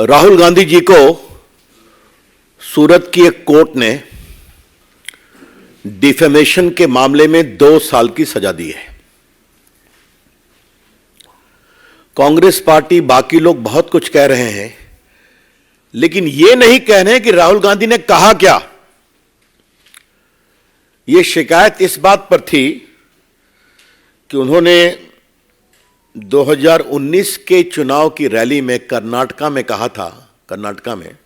राहुल गांधी जी को सूरत की एक कोर्ट ने डिफेमेशन के मामले में 2 साल की सजा दी है। कांग्रेस पार्टी, बाकी लोग बहुत कुछ कह रहे हैं, लेकिन यह नहीं कह रहे कि राहुल गांधी ने कहा क्या। यह शिकायत इस बात पर थी कि उन्होंने 2019 के चुनाव की रैली में कर्नाटका में कहा था, कर्नाटका में,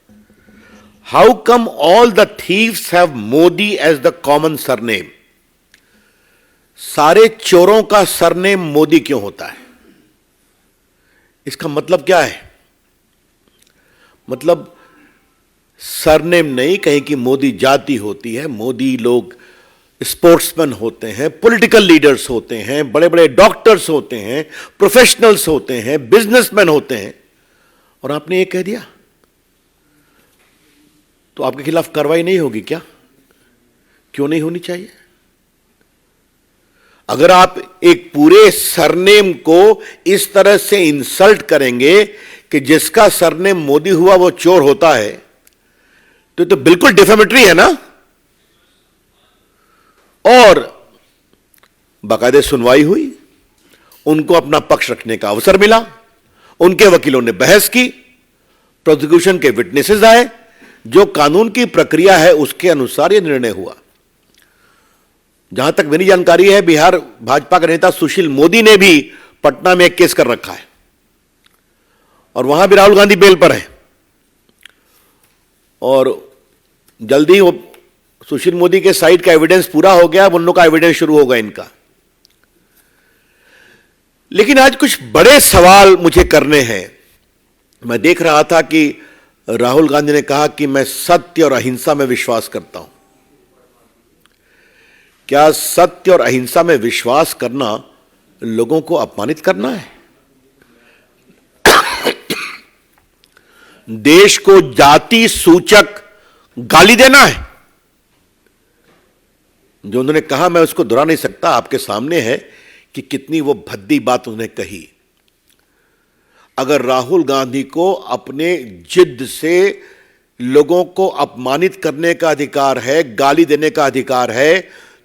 how come all the thieves have Modi as the common surname. सारे चोरों का सरनेम मोदी क्यों होता है? इसका मतलब क्या है? मतलब सरनेम नहीं, कहीं की मोदी जाति होती है। मोदी लोग स्पोर्ट्समैन होते हैं, पॉलिटिकल लीडर्स होते हैं, बड़े बड़े डॉक्टर्स होते हैं, प्रोफेशनल्स होते हैं, बिजनेसमैन होते हैं, और आपने ये कह दिया तो आपके खिलाफ कार्रवाई नहीं होगी क्या? क्यों नहीं होनी चाहिए? अगर आप एक पूरे सरनेम को इस तरह से इंसल्ट करेंगे कि जिसका सरनेम मोदी हुआ वो चोर होता है, तो बिल्कुल डिफेमेटरी है ना। और बाकायदे सुनवाई हुई, उनको अपना पक्ष रखने का अवसर मिला, उनके वकीलों ने बहस की, प्रोसिक्यूशन के विटनेसेस आए, जो कानून की प्रक्रिया है उसके अनुसार यह निर्णय हुआ। जहां तक मेरी जानकारी है, बिहार भाजपा के नेता सुशील मोदी ने भी पटना में एक केस कर रखा है और वहां भी राहुल गांधी बेल पर है, और जल्दी वो सुशील मोदी के साइड का एविडेंस पूरा हो गया, उन लोगों का एविडेंस शुरू होगा इनका। लेकिन आज कुछ बड़े सवाल मुझे करने हैं। मैं देख रहा था कि राहुल गांधी ने कहा कि मैं सत्य और अहिंसा में विश्वास करता हूं। क्या सत्य और अहिंसा में विश्वास करना लोगों को अपमानित करना है? देश को जाति सूचक गाली देना है? जो उन्होंने कहा, मैं उसको दोहरा नहीं सकता, आपके सामने है कि कितनी वो भद्दी बात उन्होंने कही। अगर राहुल गांधी को अपने जिद से लोगों को अपमानित करने का अधिकार है, गाली देने का अधिकार है,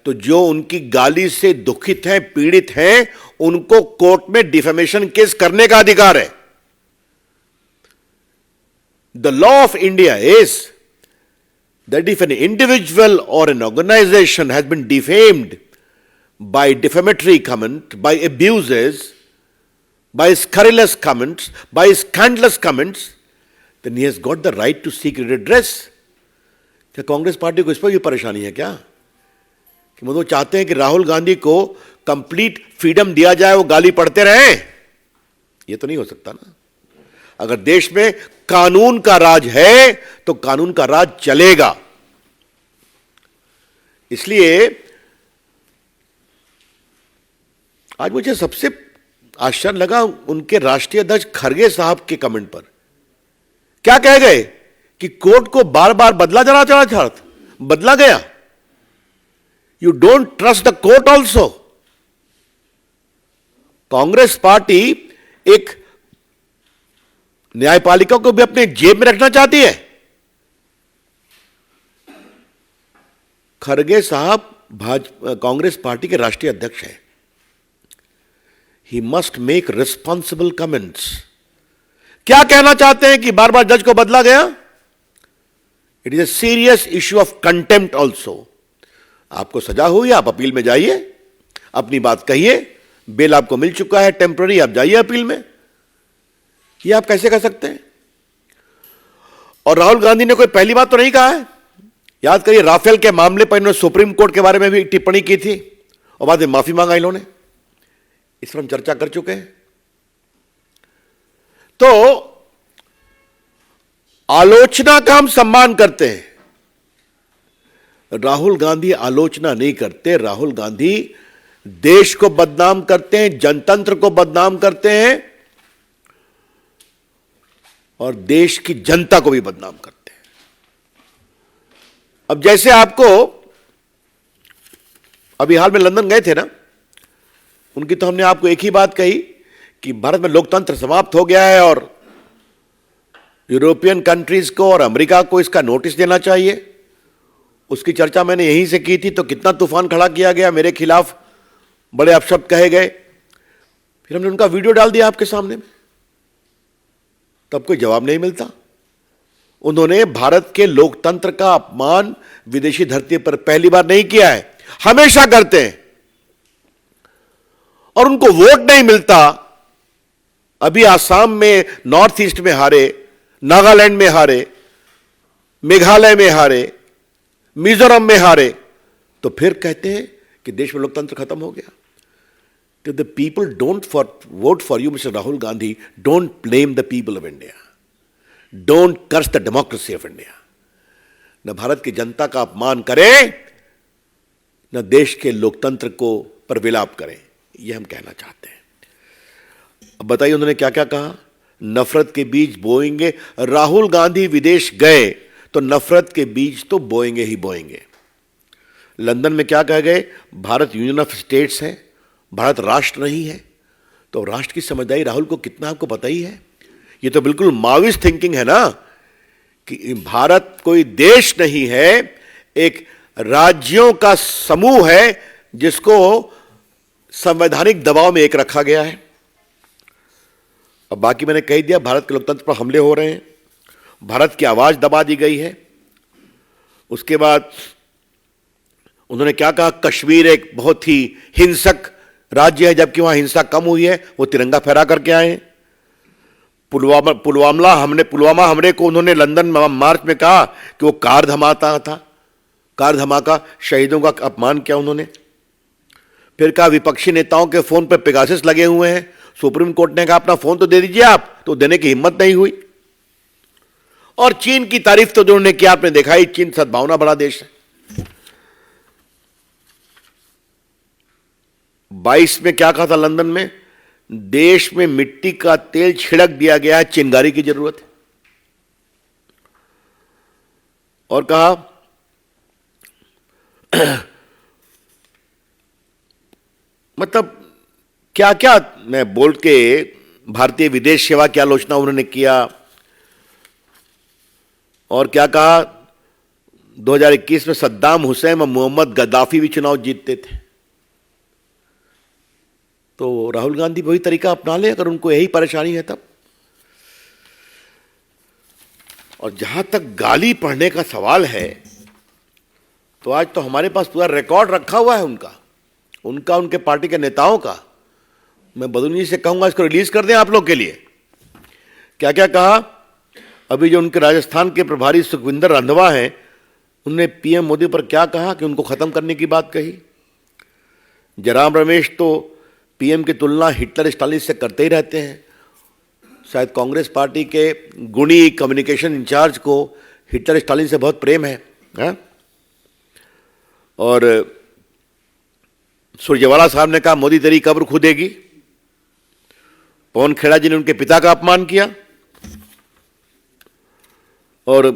तो जो उनकी गाली से दुखित हैं, पीड़ित हैं, उनको कोर्ट में डिफेमेशन केस करने का अधिकार है। The law of India is that if an individual or an organization has been defamed by defamatory comment, by abuses, by scurrilous comments, by scandalous comments, then he has got the right to seek redress. क्या Congress party को इस पर भी परेशानी है क्या कि वो चाहते हैं कि राहुल गांधी को कंप्लीट फ्रीडम दिया जाए, वो गाली पढ़ते रहे? ये तो नहीं हो सकता ना। अगर देश में कानून का राज है तो कानून का राज चलेगा। इसलिए आज मुझे सबसे आश्चर्य लगा उनके राष्ट्रीय अध्यक्ष खरगे साहब के कमेंट पर। क्या कह गए कि कोर्ट को बार बार बदला गया। You don't trust the court also. Congress party एक न्यायपालिका को भी अपने जेब में रखना चाहती है। खरगे साहब कांग्रेस पार्टी के राष्ट्रीय अध्यक्ष हैं। He must make responsible comments. क्या कहना चाहते हैं कि बार बार जज को बदला गया? It is a serious issue of contempt also. आपको सजा हुई, आप अपील में जाइए, अपनी बात कहिए, बेल आपको मिल चुका है टेम्पररी, आप जाइए अपील में। ये आप कैसे कर सकते हैं? और राहुल गांधी ने कोई पहली बात तो नहीं कहा है। याद करिए, राफेल के मामले पर इन्होंने सुप्रीम कोर्ट के बारे में भी टिप्पणी की थी और बाद में माफी मांगा इन्होंने। इस पर हम चर्चा कर चुके हैं। तो आलोचना का हम सम्मान करते हैं। राहुल गांधी आलोचना नहीं करते। राहुल गांधी देश को बदनाम करते हैं, जनतंत्र को बदनाम करते हैं और देश की जनता को भी बदनाम करते हैं। अब जैसे आपको अभी हाल में लंदन गए थे ना, उनकी तो हमने आपको एक ही बात कही कि भारत में लोकतंत्र समाप्त हो गया है और यूरोपियन कंट्रीज को और अमेरिका को इसका नोटिस देना चाहिए। उसकी चर्चा मैंने यहीं से की थी, तो कितना तूफान खड़ा किया गया, मेरे खिलाफ बड़े अपशब्द कहे गए। फिर हमने उनका वीडियो डाल दिया आपके सामने में, तब कोई जवाब नहीं मिलता। उन्होंने भारत के लोकतंत्र का अपमान विदेशी धरती पर पहली बार नहीं किया है, हमेशा करते हैं, और उनको वोट नहीं मिलता। अभी आसाम में, नॉर्थ ईस्ट में हारे, नागालैंड में हारे, मेघालय में हारे, मिजोरम में हारे, तो फिर कहते हैं कि देश में लोकतंत्र खत्म हो गया। तो the people don't vote for you mister Rahul Gandhi, don't blame the people of India, don't curse the democracy of India. न भारत की जनता का अपमान करें, न देश के लोकतंत्र को पर विलाप करें, यह हम कहना चाहते हैं। अब बताइए उन्होंने क्या क्या कहा। नफरत के बीज बोएंगे। राहुल गांधी विदेश गए तो नफरत के बीज तो बोएंगे ही बोएंगे। लंदन में क्या कह गए, भारत यूनियन ऑफ स्टेट्स है, भारत राष्ट्र नहीं है। तो राष्ट्र की समझदारी राहुल को कितना आपको पता ही है। ये तो बिल्कुल माविस्ट थिंकिंग है ना, कि भारत कोई देश नहीं है, एक राज्यों का समूह है जिसको संवैधानिक दबाव में एक रखा गया है। अब बाकी मैंने कह दिया, भारत के लोकतंत्र पर हमले हो रहे हैं, भारत की आवाज दबा दी गई है। उसके बाद उन्होंने क्या कहा, कश्मीर एक बहुत ही हिंसक राज्य है, जबकि वहां हिंसा कम हुई है, वो तिरंगा फहरा करके आए हैं। पुलवामा हमले को उन्होंने लंदन मार्च में कहा कि वो कार धमाका था, कार धमाका, शहीदों का अपमान किया उन्होंने। फिर कहा विपक्षी नेताओं के फोन पर पेगासस लगे हुए हैं, सुप्रीम कोर्ट ने कहा अपना फोन तो दे दीजिए आप, तो देने की हिम्मत नहीं हुई। और चीन की तारीफ तो जो उन्होंने किया, आपने देखा ही, चीन सद्भावना बड़ा देश है। 22 में क्या कहा था लंदन में, देश में मिट्टी का तेल छिड़क दिया गया है, चिंगारी की जरूरत है। और कहा मतलब क्या क्या मैं बोल के भारतीय विदेश सेवा की आलोचना उन्होंने किया। और क्या कहा, 2021 में सद्दाम हुसैन और मोहम्मद गद्दाफी भी चुनाव जीतते थे। तो राहुल गांधी वही तरीका अपना ले अगर उनको यही परेशानी है तब। और जहां तक गाली पढ़ने का सवाल है, तो आज तो हमारे पास पूरा रिकॉर्ड रखा हुआ है उनका उनके पार्टी के नेताओं का। मैं बदूनी से कहूंगा इसको रिलीज कर दें आप लोग के लिए। क्या क्या कहा, अभी जो उनके राजस्थान के प्रभारी सुखविंदर रंधावा हैं, उन्होंने पीएम मोदी पर क्या कहा कि उनको खत्म करने की बात कही। जयराम रमेश तो पीएम की तुलना हिटलर स्टालिन से करते ही रहते हैं। शायद कांग्रेस पार्टी के गुणी कम्युनिकेशन इंचार्ज को हिटलर स्टालिन से बहुत प्रेम है, हा? और सुरजेवाला साहब ने कहा मोदी तेरी कब्र खुदेगी। पवन खेड़ा जी ने उनके पिता का अपमान किया। और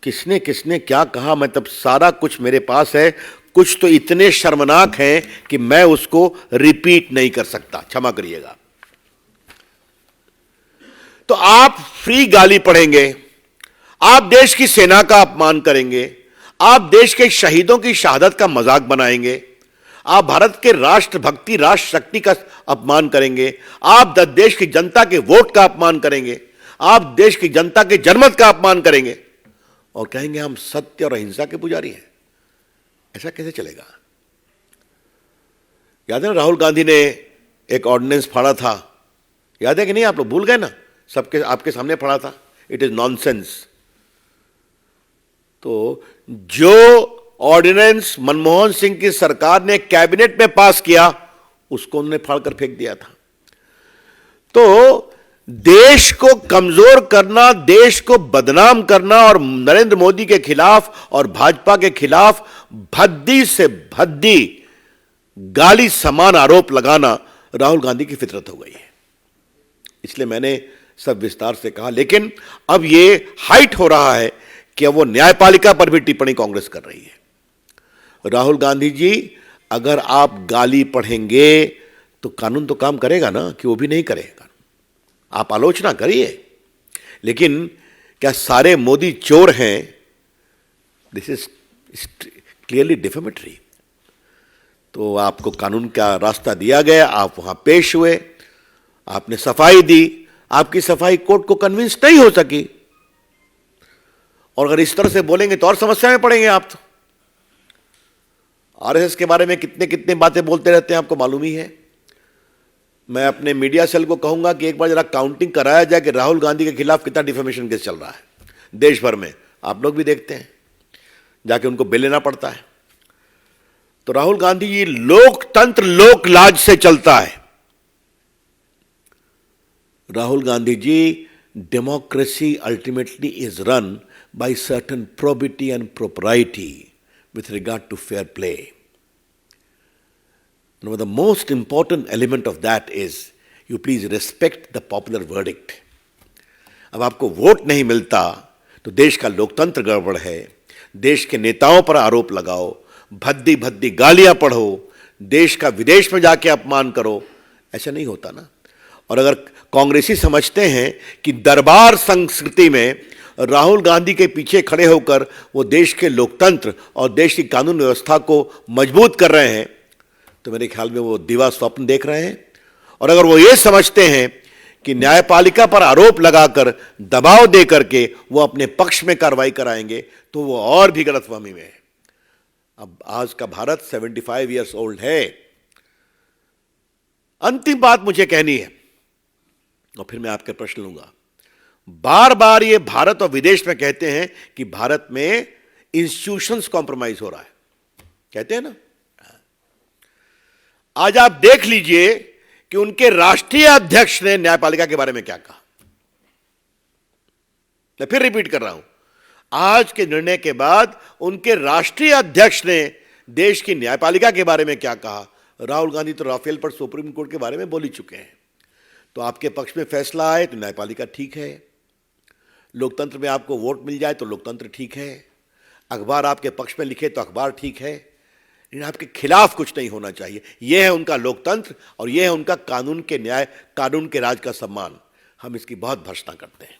किसने किसने क्या कहा, मैं तब सारा कुछ मेरे पास है। कुछ तो इतने शर्मनाक हैं कि मैं उसको रिपीट नहीं कर सकता, क्षमा करिएगा। तो आप फ्री गाली पढ़ेंगे, आप देश की सेना का अपमान करेंगे, आप देश के शहीदों की शहादत का मजाक बनाएंगे, आप भारत के राष्ट्रभक्ति राष्ट्र शक्ति का अपमान करेंगे, आप देश की जनता के वोट का अपमान करेंगे, आप देश की जनता के जनमत का अपमान करेंगे और कहेंगे हम सत्य और अहिंसा के पुजारी हैं। ऐसा कैसे चलेगा। याद है ना, राहुल गांधी ने एक ऑर्डिनेंस फाड़ा था, याद है कि नहीं, आप लोग भूल गए ना, सबके आपके सामने पड़ा था, इट इज नॉनसेंस। तो जो ऑर्डिनेंस मनमोहन सिंह की सरकार ने कैबिनेट में पास किया, उसको उन्होंने फाड़कर फेंक दिया था। तो देश को कमजोर करना, देश को बदनाम करना और नरेंद्र मोदी के खिलाफ और भाजपा के खिलाफ भद्दी से भद्दी गाली समान आरोप लगाना राहुल गांधी की फितरत हो गई है। इसलिए मैंने सब विस्तार से कहा। लेकिन अब ये हाइट हो रहा है कि अब वो न्यायपालिका पर भी टिप्पणी कांग्रेस कर रही है। राहुल गांधी जी, अगर आप गाली पढ़ेंगे तो कानून तो काम करेगा ना, कि वो भी नहीं करेगा। आप आलोचना करिए, लेकिन क्या सारे मोदी चोर हैं? This is clearly defamatory. तो आपको कानून का रास्ता दिया गया, आप वहां पेश हुए, आपने सफाई दी, आपकी सफाई कोर्ट को कन्विंस नहीं हो सकी, और अगर इस तरह से बोलेंगे तो और समस्या में पड़ेंगे आप। तो आरएसएस के बारे में कितने कितने बातें बोलते रहते हैं, आपको मालूम ही है। मैं अपने मीडिया सेल को कहूंगा कि एक बार जरा काउंटिंग कराया जाए कि राहुल गांधी के खिलाफ कितना डिफेमेशन केस चल रहा है देश भर में। आप लोग भी देखते हैं, जाके उनको बेल लेना पड़ता है। तो राहुल गांधी जी, लोकतंत्र लोक लाज से चलता है। Rahul Gandhi ji, democracy ultimately is run by certain probity and propriety with regard to fair play. Now, the most important element of that is you please respect the popular verdict. अब आपको वोट नहीं मिलता तो देश का लोकतंत्र गड़बड़ है, देश के नेताओं पर आरोप लगाओ, भद्दी भद्दी गालियां पढ़ो, देश का विदेश में जाके अपमान करो, ऐसा नहीं होता ना। और अगर कांग्रेसी समझते हैं कि दरबार संस्कृति में राहुल गांधी के पीछे खड़े होकर वो देश के लोकतंत्र और देश की कानून व्यवस्था को मजबूत कर रहे हैं, तो मेरे ख्याल में वो दिवा स्वप्न देख रहे हैं। और अगर वो ये समझते हैं कि न्यायपालिका पर आरोप लगाकर, दबाव दे करके वो अपने पक्ष में कार्रवाई कराएंगे, तो वो और भी गलतफहमी में है। अब आज का भारत 75 ईयर्स ओल्ड है। अंतिम बात मुझे कहनी है और फिर मैं आपके प्रश्न लूंगा। बार बार ये भारत और विदेश में कहते हैं कि भारत में इंस्टीट्यूशंस कॉम्प्रोमाइज हो रहा है, कहते हैं ना। आज आप देख लीजिए कि उनके राष्ट्रीय अध्यक्ष ने न्यायपालिका के बारे में क्या कहा। मैं फिर रिपीट कर रहा हूं, आज के निर्णय के बाद उनके राष्ट्रीय अध्यक्ष ने देश की न्यायपालिका के बारे में क्या कहा। राहुल गांधी तो राफेल पर सुप्रीम कोर्ट के बारे में बोल ही चुके हैं। तो आपके पक्ष में फैसला आए तो न्यायपालिका ठीक है, लोकतंत्र में आपको वोट मिल जाए तो लोकतंत्र ठीक है, अखबार आपके पक्ष में लिखे तो अखबार ठीक है, लेकिन आपके खिलाफ कुछ नहीं होना चाहिए। यह है उनका लोकतंत्र और यह है उनका कानून के न्याय, कानून के राज का सम्मान। हम इसकी बहुत भर्त्सना करते हैं।